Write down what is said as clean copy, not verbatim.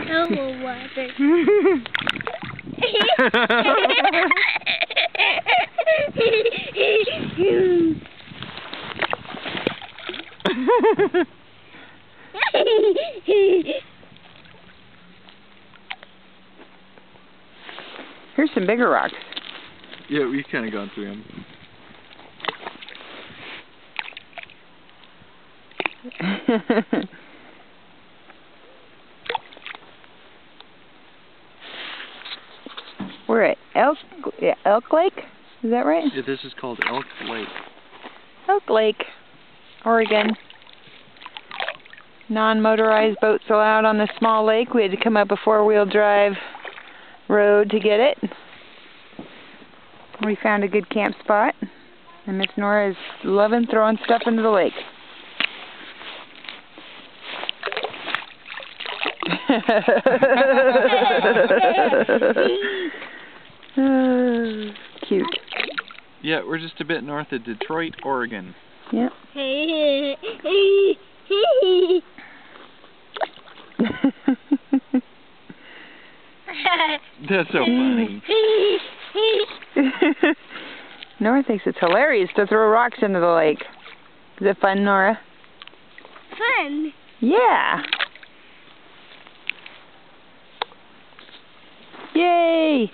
No water. Here's some bigger rocks. Yeah, we've kind of gone through them. We're at Elk Lake? Is that right? Yeah, this is called Elk Lake. Elk Lake, Oregon. Non-motorized boats allowed on the small lake. We had to come up a four-wheel drive road to get it. We found a good camp spot, and Miss Nora is loving throwing stuff into the lake. Cute. Yeah, we're just a bit north of Detroit, Oregon. Yep. That's so funny. Nora thinks it's hilarious to throw rocks into the lake. Is it fun, Nora? Fun. Yeah. Yay!